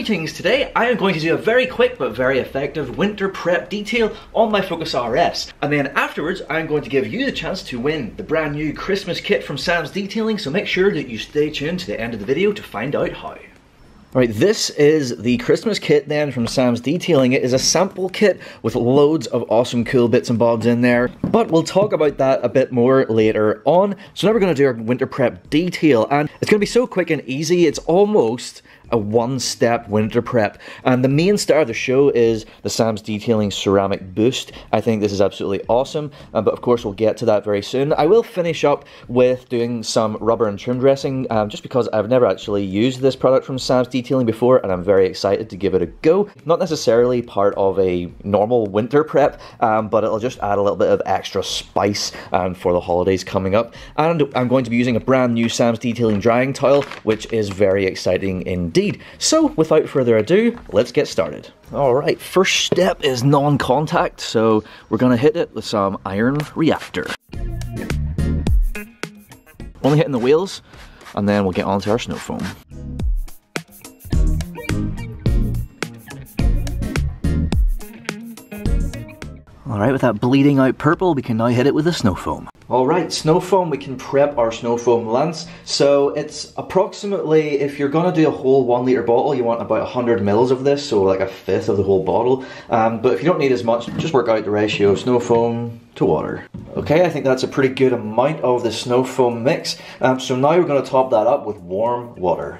Greetings. Today I am going to do a very quick but very effective winter prep detail on my Focus RS, and then afterwards I'm going to give you the chance to win the brand new Christmas kit from Sam's Detailing, so make sure that you stay tuned to the end of the video to find out how. Alright, this is the Christmas kit then from Sam's Detailing. It is a sample kit with loads of awesome cool bits and bobs in there, but we'll talk about that a bit more later on. So now we're going to do our winter prep detail, and it's going to be so quick and easy, it's almost a one-step winter prep. And the main star of the show is the Sam's Detailing Ceramic Boost. I think this is absolutely awesome, but of course we'll get to that very soon. I will finish up with doing some rubber and trim dressing, just because I've never actually used this product from Sam's Detailing before, and I'm very excited to give it a go. Not necessarily part of a normal winter prep, but it'll just add a little bit of extra spice for the holidays coming up. And I'm going to be using a brand new Sam's Detailing drying towel, which is very exciting indeed. So without further ado, let's get started. Alright, first step is non-contact, so we're going to hit it with some iron reactor. Only hitting the wheels, and then we'll get onto our snow foam. Alright, with that bleeding out purple, we can now hit it with the snow foam. Alright, snow foam, we can prep our snow foam lance. So it's approximately, if you're going to do a whole 1 litre bottle, you want about 100 mils of this, so like a fifth of the whole bottle. But if you don't need as much, just work out the ratio of snow foam to water. Okay, I think that's a pretty good amount of the snow foam mix. So now we're going to top that up with warm water.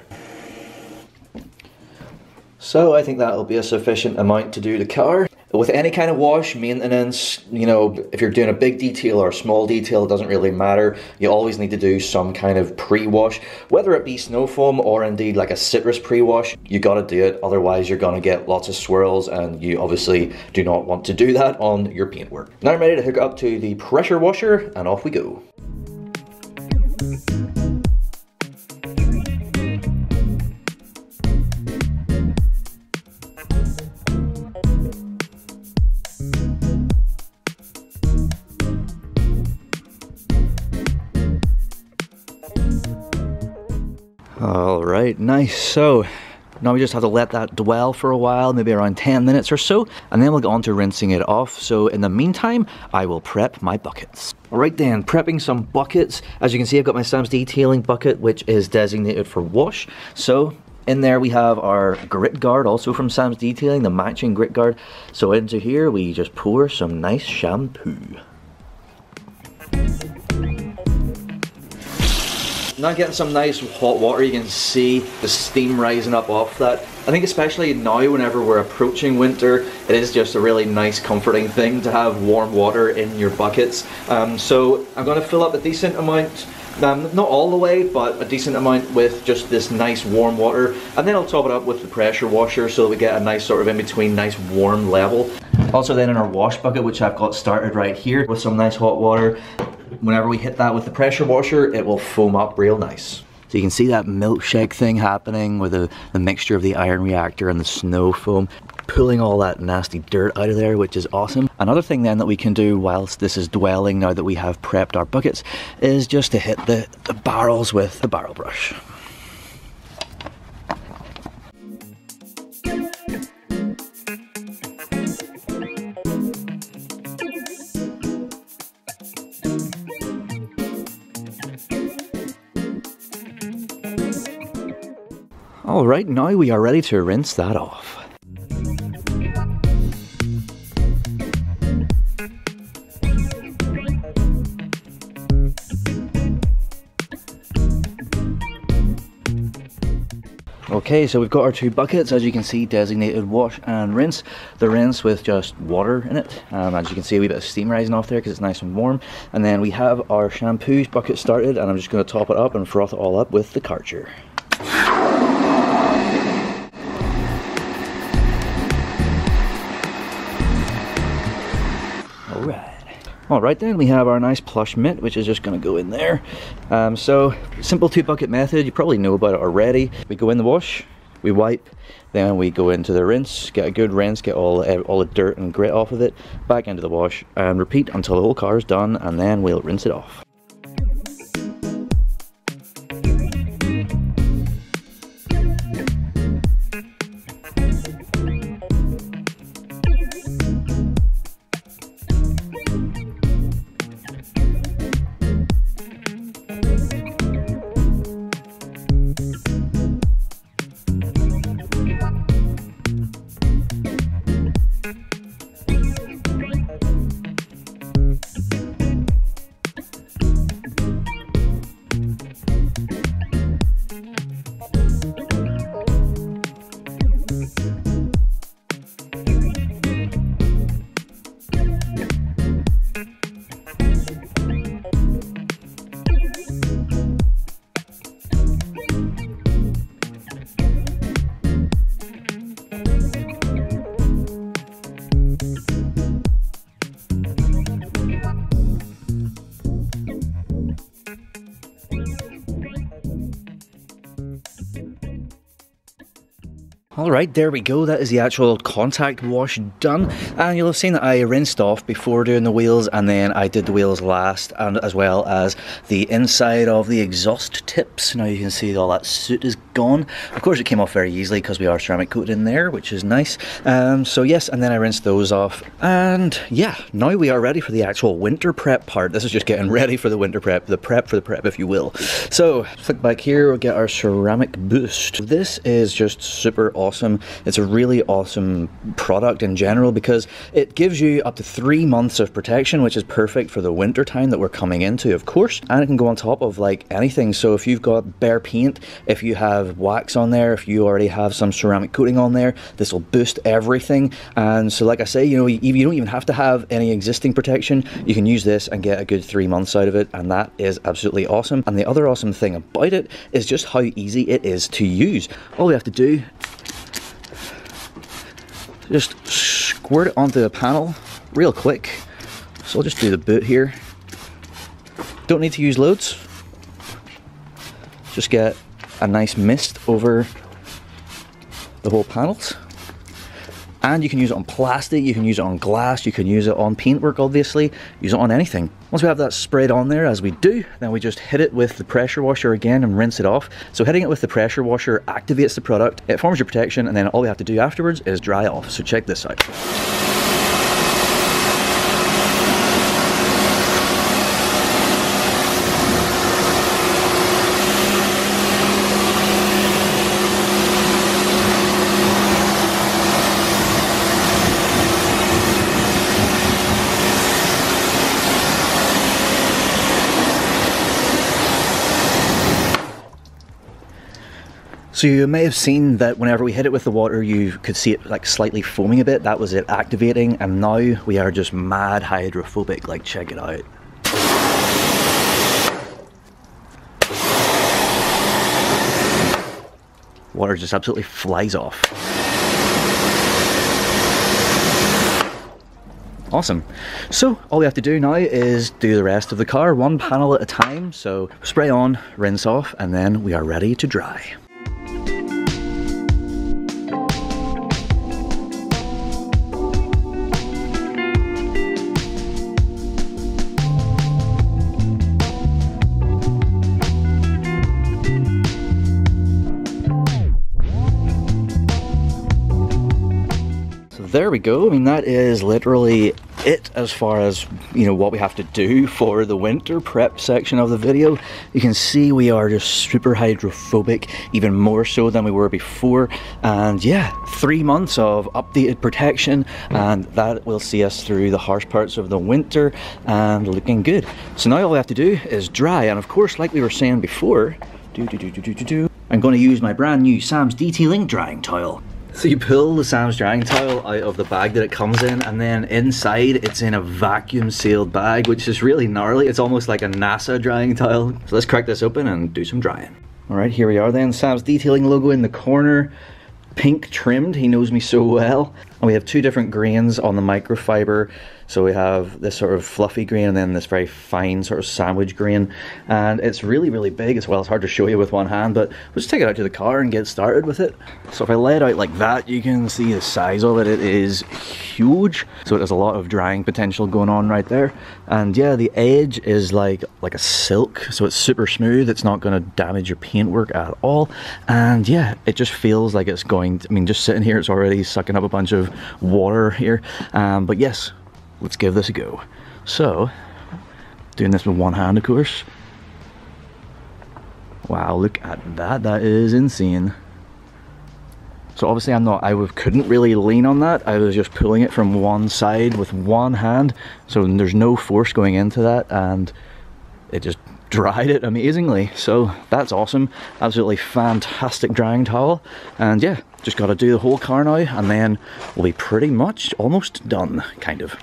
So I think that'll be a sufficient amount to do the car. With any kind of wash, maintenance, you know, if you're doing a big detail or a small detail, it doesn't really matter. You always need to do some kind of pre-wash, whether it be snow foam or indeed like a citrus pre-wash. You gotta do it, otherwise you're gonna get lots of swirls, and you obviously do not want to do that on your paintwork. Now I'm ready to hook up to the pressure washer, and off we go. Alright, nice. So now we just have to let that dwell for a while, maybe around 10 minutes or so, and then we'll get on to rinsing it off. So in the meantime, I will prep my buckets. Alright then, prepping some buckets. As you can see, I've got my Sam's Detailing bucket, which is designated for wash. So in there we have our grit guard, also from Sam's Detailing, the matching grit guard. So into here we just pour some nice shampoo. Now getting some nice hot water, you can see the steam rising up off that. I think especially now whenever we're approaching winter, it is just a really nice comforting thing to have warm water in your buckets. So I'm going to fill up a decent amount, not all the way, but a decent amount with just this nice warm water. And then I'll top it up with the pressure washer so that we get a nice sort of in between nice warm level. Also then in our wash bucket, which I've got started right here with some nice hot water. Whenever we hit that with the pressure washer, it will foam up real nice. So you can see that milkshake thing happening with the mixture of the iron reactor and the snow foam, pulling all that nasty dirt out of there, which is awesome. Another thing then that we can do whilst this is dwelling, now that we have prepped our buckets, is just to hit the barrels with the barrel brush. Alright, now we are ready to rinse that off. Okay, so we've got our two buckets, as you can see, designated wash and rinse. The rinse with just water in it. As you can see, a wee bit of steam rising off there because it's nice and warm. And then we have our shampoo bucket started, and I'm just going to top it up and froth it all up with the Karcher. Alright then, we have our nice plush mitt, which is just going to go in there. So, simple 2-bucket method, you probably know about it already. We go in the wash, we wipe, then we go into the rinse, get a good rinse, get all the dirt and grit off of it, back into the wash, and repeat until the whole car is done, and then we'll rinse it off. Alright, there we go, that is the actual contact wash done, and you'll have seen that I rinsed off before doing the wheels, and then I did the wheels last, and as well as the inside of the exhaust tips. Now you can see all that soot is gone. Of course it came off very easily because we are ceramic coated in there, which is nice. So yes, and then I rinsed those off, and yeah, now we are ready for the actual winter prep part. This is just getting ready for the winter prep, the prep for the prep if you will. So, flick back here, we'll get our ceramic boost. This is just super awesome. It's a really awesome product in general because it gives you up to 3 months of protection, which is perfect for the winter time that we're coming into, of course, and it can go on top of like anything. So if you've got bare paint, if you have wax on there, if you already have some ceramic coating on there, this will boost everything. And so like I say, you know, you don't even have to have any existing protection. You can use this and get a good 3 months out of it, and that is absolutely awesome. And the other awesome thing about it is just how easy it is to use. All we have to do, just squirt it onto the panel real quick. So I'll just do the boot here. Don't need to use loads. Just get a nice mist over the whole panels. And you can use it on plastic, you can use it on glass, you can use it on paintwork, obviously, use it on anything. Once we have that sprayed on there, as we do, then we just hit it with the pressure washer again and rinse it off. So hitting it with the pressure washer activates the product, it forms your protection, and then all we have to do afterwards is dry off. So check this out. So you may have seen that whenever we hit it with the water, you could see it like slightly foaming a bit. That was it activating, and now we are just mad hydrophobic. Like, check it out. Water just absolutely flies off. Awesome. So all we have to do now is do the rest of the car one panel at a time. So spray on, rinse off, and then we are ready to dry. There we go. I mean, that is literally it as far as, you know, what we have to do for the winter prep section of the video. You can see we are just super hydrophobic, even more so than we were before. And yeah, 3 months of updated protection, and that will see us through the harsh parts of the winter and looking good. So now all we have to do is dry, and of course, like we were saying before, I'm going to use my brand new Sam's Detailing drying towel. So you pull the Sam's drying towel out of the bag that it comes in, and then inside it's in a vacuum sealed bag, which is really gnarly. It's almost like a NASA drying towel. So let's crack this open and do some drying. Alright, here we are then. Sam's Detailing logo in the corner, pink trimmed. He knows me so well. And we have two different grains on the microfiber. So we have this sort of fluffy grain and then this very fine sort of sandwich grain. And it's really, really big as well. It's hard to show you with one hand, but we'll just take it out to the car and get started with it. So if I lay it out like that, you can see the size of it. It is huge. So it has a lot of drying potential going on right there. And yeah, the edge is like a silk. So it's super smooth. It's not going to damage your paintwork at all. And yeah, it just feels like it's going to, I mean, just sitting here, it's already sucking up a bunch of water here. But yes, let's give this a go. So, doing this with one hand, of course. Wow, look at that. That is insane. So obviously I couldn't really lean on that. I was just pulling it from one side with one hand. So there's no force going into that, and it just dried it amazingly. So that's awesome. Absolutely fantastic drying towel. And yeah, just got to do the whole car now, and then we'll be pretty much almost done, kind of.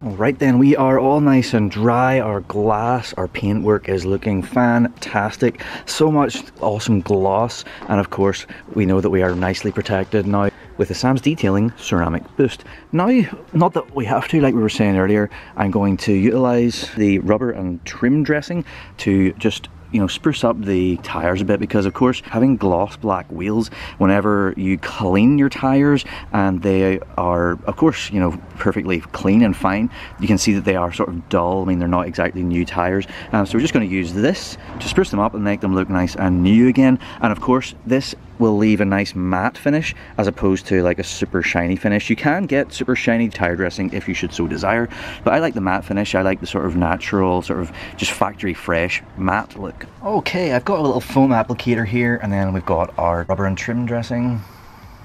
Right then, we are all nice and dry. Our glass, our paintwork is looking fantastic. So much awesome gloss, and of course we know that we are nicely protected now with the Sam's Detailing Ceramic Boost. Now, not that we have to, like we were saying earlier, I'm going to utilize the rubber and trim dressing to just, you know, spruce up the tires a bit, because of course having gloss black wheels, whenever you clean your tires and they are, of course, you know, perfectly clean and fine, you can see that they are sort of dull. I mean, they're not exactly new tires. So we're just going to use this to spruce them up and make them look nice and new again. And of course this will leave a nice matte finish as opposed to like a super shiny finish. You can get super shiny tire dressing if you should so desire, but I like the matte finish. I like the sort of natural, sort of just factory fresh matte look. Okay, I've got a little foam applicator here, and then we've got our rubber and trim dressing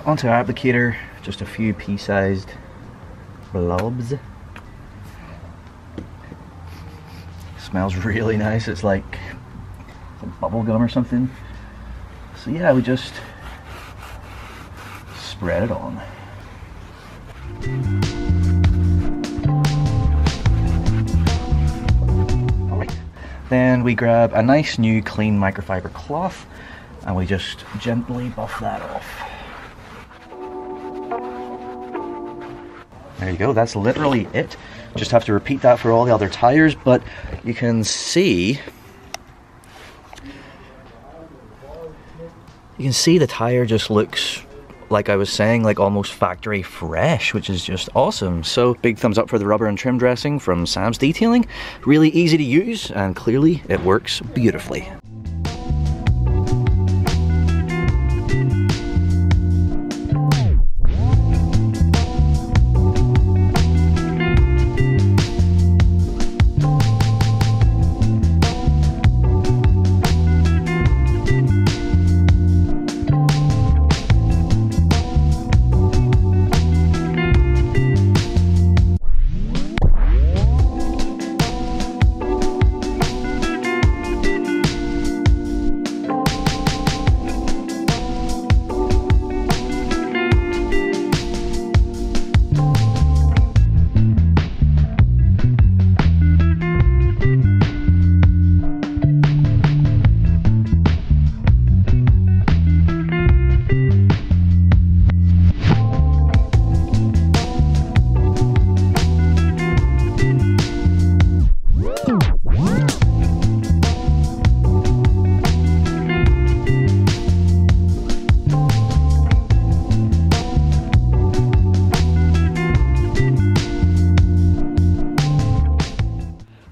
onto our applicator, just a few pea-sized blobs. Smells really nice. It's like bubble gum or something. So yeah, we just spread it on. Alright. Then we grab a nice new clean microfiber cloth and we just gently buff that off. There you go, that's literally it. Just have to repeat that for all the other tires, but you can see the tire just looks, like I was saying, like almost factory fresh, which is just awesome. So big thumbs up for the rubber and trim dressing from Sam's Detailing. Really easy to use, and clearly it works beautifully.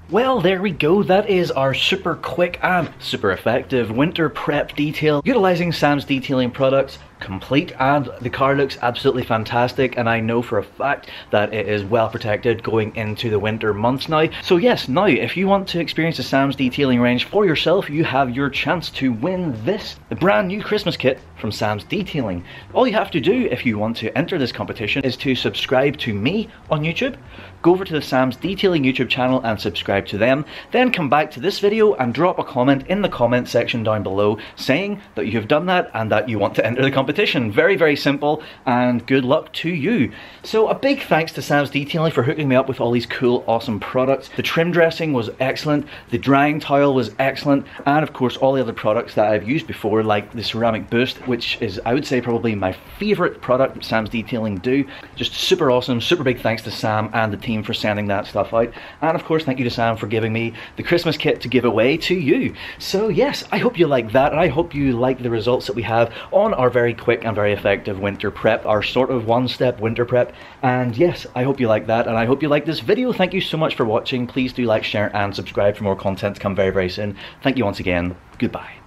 Well, there we go. That is our super quick and super effective winter prep detail utilizing Sam's Detailing products. complete, and the car looks absolutely fantastic, and I know for a fact that it is well protected going into the winter months now. So yes, now if you want to experience the Sam's detailing range for yourself, you have your chance to win this, the brand new Christmas kit from Sam's Detailing. All you have to do if you want to enter this competition is to subscribe to me on YouTube, go over to the Sam's Detailing YouTube channel and subscribe to them, then come back to this video and drop a comment in the comment section down below saying that you have done that and that you want to enter the competition. Very, very simple, and good luck to you. So a big thanks to Sam's Detailing for hooking me up with all these cool, awesome products. The trim dressing was excellent, the drying towel was excellent, and of course all the other products that I've used before, like the ceramic boost, which is, I would say, probably my favorite product Sam's Detailing do. Just super awesome. Super big thanks to Sam and the team for sending that stuff out, and of course thank you to Sam for giving me the Christmas kit to give away to you. So yes, I hope you like that, and I hope you like the results that we have on our very quick and very effective winter prep, our sort of one-step winter prep. And yes, I hope you like that, and I hope you like this video. Thank you so much for watching. Please do like, share and subscribe for more content to come very, very soon. Thank you once again. Goodbye.